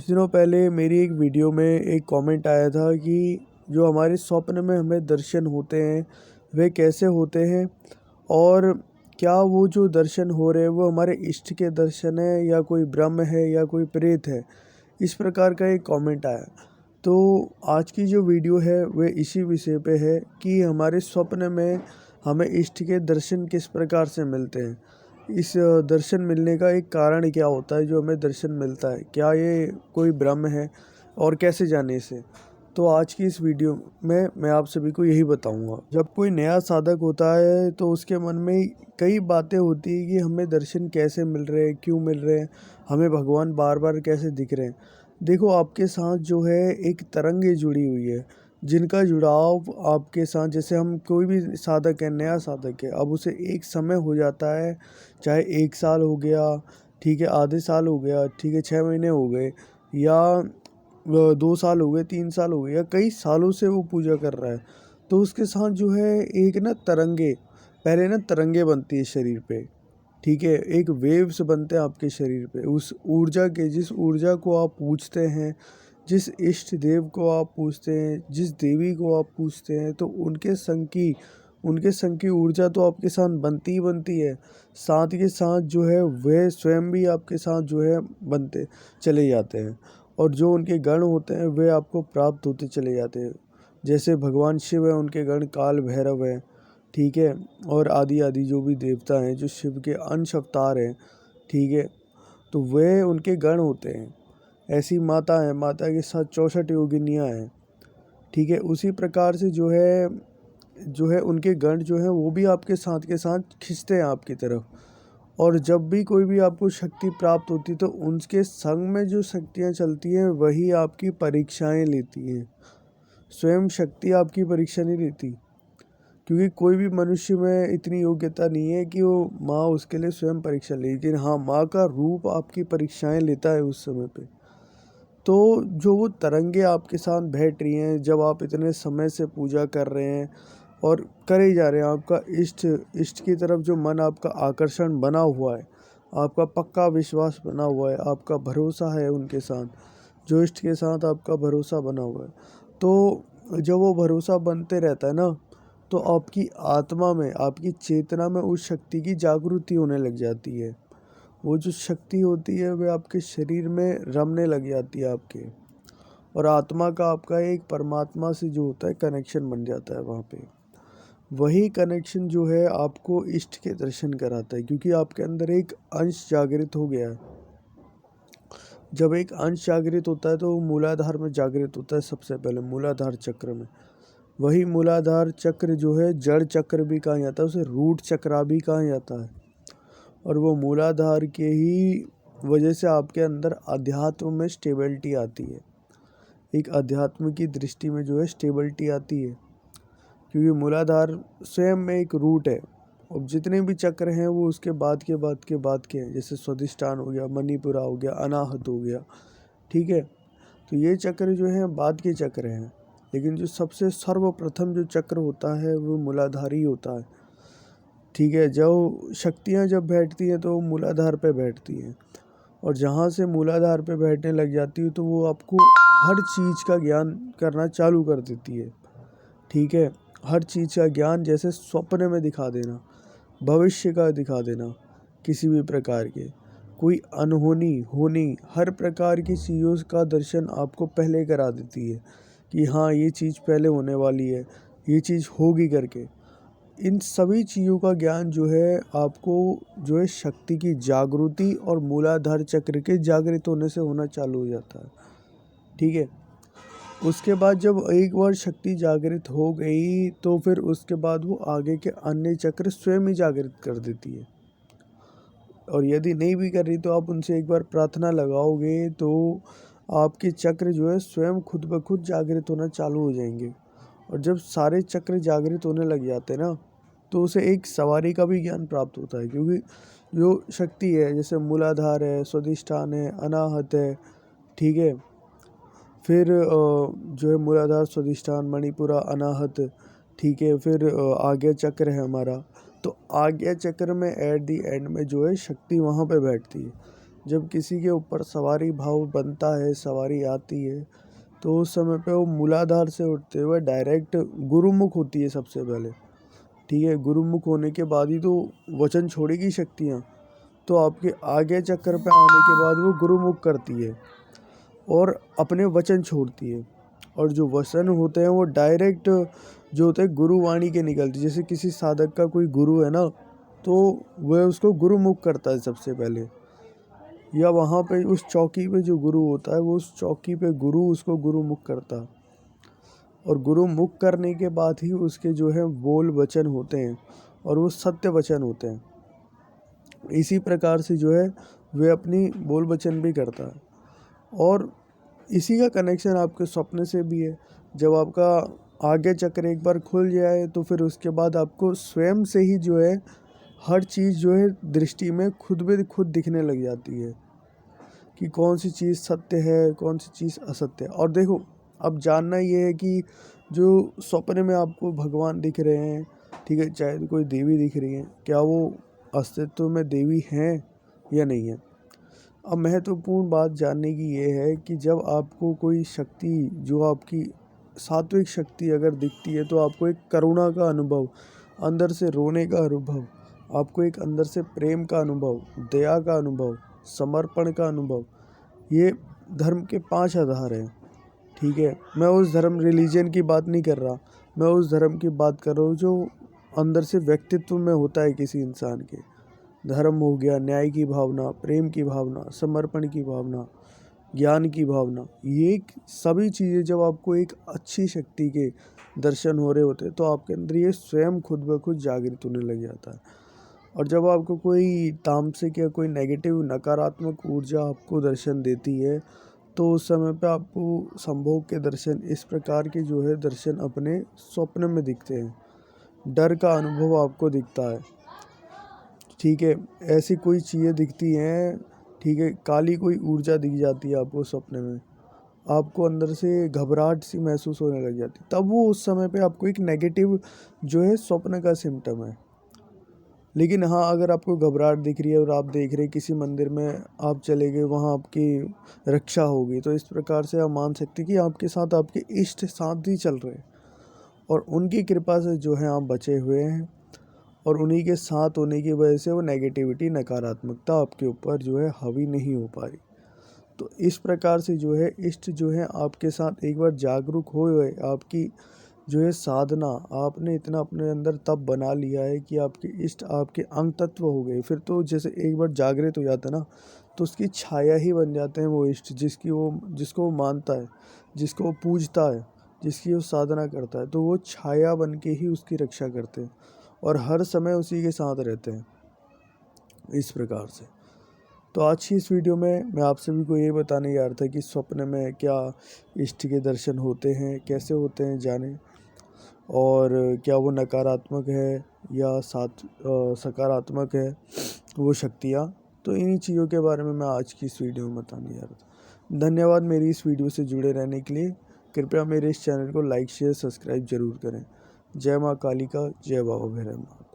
दिनों पहले मेरी एक वीडियो में एक कमेंट आया था कि जो हमारे स्वप्न में हमें दर्शन होते हैं वे कैसे होते हैं और क्या वो जो दर्शन हो रहे हैं वो हमारे इष्ट के दर्शन है या कोई ब्रह्म है या कोई प्रेत है। इस प्रकार का एक कमेंट आया। तो आज की जो वीडियो है वह इसी विषय पे है कि हमारे स्वप्न में हमें इष्ट के दर्शन किस प्रकार से मिलते हैं। इस दर्शन मिलने का एक कारण क्या होता है जो हमें दर्शन मिलता है, क्या ये कोई ब्रह्म है और कैसे जाने इसे। तो आज की इस वीडियो में मैं आप सभी को यही बताऊंगा। जब कोई नया साधक होता है तो उसके मन में कई बातें होती है कि हमें दर्शन कैसे मिल रहे हैं, क्यों मिल रहे हैं, हमें भगवान बार बार कैसे दिख रहे हैं। देखो, आपके साथ जो है एक तरंगे जुड़ी हुई है जिनका जुड़ाव आपके साथ, जैसे हम कोई भी साधक है, नया साधक है, अब उसे एक समय हो जाता है, चाहे 1 साल हो गया, ठीक है, आधे साल हो गया, ठीक है, 6 महीने हो गए, या 2 साल हो गए, 3 साल हो गए, या कई सालों से वो पूजा कर रहा है। तो उसके साथ जो है एक ना तरंगे, पहले ना तरंगे बनती है शरीर पे, ठीक है, एक वेव्स बनते हैं आपके शरीर पे। उस ऊर्जा के, जिस ऊर्जा को आप पूछते हैं, जिस इष्ट देव को आप पूछते हैं, जिस देवी को आप पूछते हैं, तो उनके संग की ऊर्जा तो आपके साथ बनती ही बनती है। साथ के साथ जो है वह स्वयं भी आपके साथ जो है बनते चले जाते हैं, और जो उनके गण होते हैं वे आपको प्राप्त होते चले जाते हैं। जैसे भगवान शिव है, उनके गण काल भैरव है, ठीक है, और आदि आदि जो भी देवता हैं जो शिव के अंश अवतार हैं, ठीक है, तो वे उनके गण होते हैं। ऐसी माता है, माता के साथ 64 योगिनियाँ हैं, ठीक है। उसी प्रकार से जो है उनके गण जो है वो भी आपके साथ के साथ खिंचते हैं आपकी तरफ। और जब भी कोई भी आपको शक्ति प्राप्त होती है तो उनके संग में जो शक्तियाँ चलती हैं वही आपकी परीक्षाएं लेती हैं। स्वयं शक्ति आपकी परीक्षा नहीं लेती, क्योंकि कोई भी मनुष्य में इतनी योग्यता नहीं है कि वो माँ उसके लिए स्वयं परीक्षा ले, लेकिन हाँ, माँ का रूप आपकी परीक्षाएं लेता है उस समय पे। तो जो वो तरंगे आपके साथ बैठ रही हैं, जब आप इतने समय से पूजा कर रहे हैं और करे जा रहे हैं, आपका इष्ट की तरफ जो मन आपका आकर्षण बना हुआ है, आपका पक्का विश्वास बना हुआ है, आपका भरोसा है उनके साथ, जो इष्ट के साथ आपका भरोसा बना हुआ है, तो जब वो भरोसा बनते रहता है ना, तो आपकी आत्मा में, आपकी चेतना में उस शक्ति की जागृति होने लग जाती है। वो जो शक्ति होती है वह आपके शरीर में रमने लग जाती है आपके, और आत्मा का आपका एक परमात्मा से जो होता है कनेक्शन बन जाता है वहाँ पे। वही कनेक्शन जो है आपको इष्ट के दर्शन कराता है, क्योंकि आपके अंदर एक अंश जागृत हो गया है। जब एक अंश जागृत होता है तो वो मूलाधार में जागृत होता है, सबसे पहले मूलाधार चक्र में। वही मूलाधार चक्र जो है जड़ चक्र भी कहा जाता है, उसे रूट चक्रा भी कहा जाता है। और वो मूलाधार के ही वजह से आपके अंदर अध्यात्म में स्टेबिलिटी आती है, एक अध्यात्म की दृष्टि में जो है स्टेबिलिटी आती है, क्योंकि मूलाधार स्वयं में एक रूट है। और जितने भी चक्र हैं वो उसके बाद के हैं, जैसे स्वादिष्ठान हो गया, मणिपुरा हो गया, अनाहत हो गया, ठीक है। तो ये चक्र जो है बाद के चक्र हैं, लेकिन जो सबसे सर्वप्रथम जो चक्र होता है वो मूलाधारी होता है, ठीक है। जो शक्तियाँ जब बैठती हैं तो वो मूलाधार पे बैठती हैं, और जहाँ से मूलाधार पे बैठने लग जाती है तो वो आपको हर चीज़ का ज्ञान करना चालू कर देती है, ठीक है। हर चीज़ का ज्ञान, जैसे स्वप्न में दिखा देना, भविष्य का दिखा देना, किसी भी प्रकार के, कोई अनहोनी होनी, हर प्रकार की चीज़ों का दर्शन आपको पहले करा देती है कि हाँ, ये चीज़ पहले होने वाली है, ये चीज़ होगी करके। इन सभी चीज़ों का ज्ञान जो है आपको जो है शक्ति की जागृति और मूलाधार चक्र के जागृत होने से होना चालू हो जाता है, ठीक है। उसके बाद जब एक बार शक्ति जागृत हो गई तो फिर उसके बाद वो आगे के अन्य चक्र स्वयं ही जागृत कर देती है। और यदि नहीं भी कर रही तो आप उनसे एक बार प्रार्थना लगाओगे तो आपके चक्र जो है स्वयं खुद ब खुद जागृत होना चालू हो जाएंगे। और जब सारे चक्र जागृत होने लग जाते हैं ना, तो उसे एक सवारी का भी ज्ञान प्राप्त होता है, क्योंकि जो शक्ति है, जैसे मूलाधार है, स्वादिष्ठान है, अनाहत है, ठीक है, फिर जो है मूलाधार, स्वादिष्ठान, मणिपुरा, अनाहत, ठीक है, फिर आज्ञा चक्र है हमारा। तो आज्ञा चक्र में एट दी एंड में जो है शक्ति वहाँ पे बैठती है, जब किसी के ऊपर सवारी भाव बनता है, सवारी आती है, तो उस समय पे वो मूलाधार से उठते हुए डायरेक्ट गुरुमुख होती है सबसे पहले। ठीक है, गुरुमुख होने के बाद ही तो वचन छोड़ेगी शक्तियाँ। तो आपके आगे चक्कर पे आने के बाद वो गुरुमुख करती है और अपने वचन छोड़ती है। और जो वचन होते हैं वो डायरेक्ट जो होते हैं गुरुवाणी के निकलती है। जैसे किसी साधक का कोई गुरु है ना, तो वह उसको गुरुमुख करता है सबसे पहले, या वहाँ पे उस चौकी पे जो गुरु होता है वो उस चौकी पे गुरु उसको गुरुमुख करता है। और गुरुमुख करने के बाद ही उसके जो है बोल वचन होते हैं और वो सत्य वचन होते हैं। इसी प्रकार से जो है वे अपनी बोल वचन भी करता है। और इसी का कनेक्शन आपके सपने से भी है। जब आपका आगे चक्र एक बार खुल जाए तो फिर उसके बाद आपको स्वयं से ही जो है हर चीज़ जो है दृष्टि में खुद ब खुद दिखने लग जाती है कि कौन सी चीज़ सत्य है, कौन सी चीज़ असत्य है। और देखो, अब जानना ये है कि जो सपने में आपको भगवान दिख रहे हैं, ठीक है, चाहे कोई देवी दिख रही है, क्या वो अस्तित्व में देवी हैं या नहीं है। अब महत्वपूर्ण बात जानने की ये है कि जब आपको कोई शक्ति, जो आपकी सात्विक शक्ति अगर दिखती है, तो आपको एक करुणा का अनुभव, अंदर से रोने का अनुभव, आपको एक अंदर से प्रेम का अनुभव, दया का अनुभव, समर्पण का अनुभव, ये धर्म के 5 आधार हैं। ठीक है, मैं उस धर्म रिलीजन की बात नहीं कर रहा, मैं उस धर्म की बात कर रहा हूँ जो अंदर से व्यक्तित्व में होता है किसी इंसान के। धर्म हो गया न्याय की भावना, प्रेम की भावना, समर्पण की भावना, ज्ञान की भावना। ये सभी चीज़ें जब आपको एक अच्छी शक्ति के दर्शन हो रहे होते हैं, तो आपके अंदर ये स्वयं खुद ब खुद जागृत होने लग जाता है। और जब आपको कोई तामसिक या कोई नेगेटिव नकारात्मक ऊर्जा आपको दर्शन देती है, तो उस समय पे आपको संभोग के दर्शन, इस प्रकार के जो है दर्शन अपने स्वप्न में दिखते हैं। डर का अनुभव आपको दिखता है। ठीक है, ऐसी कोई चीज़ें दिखती हैं, ठीक है, काली कोई ऊर्जा दिख जाती है आपको सपने में, आपको अंदर से घबराहट सी महसूस होने लग जाती है, तब वो उस समय पे आपको एक नेगेटिव जो है स्वप्न का सिम्टम है। लेकिन हाँ, अगर आपको घबराहट दिख रही है और आप देख रहे हैं किसी मंदिर में आप चले गए, वहाँ आपकी रक्षा होगी, तो इस प्रकार से आप मान सकते हैं कि आपके साथ आपके इष्ट साथ ही चल रहे हैं और उनकी कृपा से जो है आप बचे हुए हैं। और उन्हीं के साथ होने की वजह से वो नेगेटिविटी, नकारात्मकता आपके ऊपर जो है हावी नहीं हो पा रही। तो इस प्रकार से जो है इष्ट जो है आपके साथ एक बार जागरूक हो गए, आपकी जो है साधना आपने इतना अपने अंदर तब बना लिया है कि आपके इष्ट आपके अंग तत्व हो गए। फिर तो जैसे एक बार जागृत हो जाता है ना, तो उसकी छाया ही बन जाते हैं वो इष्ट, जिसको वो मानता है, जिसको वो पूजता है, जिसकी वो साधना करता है, तो वो छाया बन के ही उसकी रक्षा करते हैं और हर समय उसी के साथ रहते हैं। इस प्रकार से तो आज की इस वीडियो में मैं आप सभी को ये बताने जा रहा था कि स्वप्न में क्या इष्ट के दर्शन होते हैं, कैसे होते हैं जाने, और क्या वो नकारात्मक है या सकारात्मक है वो शक्तियाँ। तो इन्हीं चीज़ों के बारे में मैं आज की इस वीडियो में बताने जा रहा था। धन्यवाद मेरी इस वीडियो से जुड़े रहने के लिए। कृपया मेरे इस चैनल को लाइक, शेयर, सब्सक्राइब जरूर करें। जय माँ काली का, जय बाबा भैरवनाथ।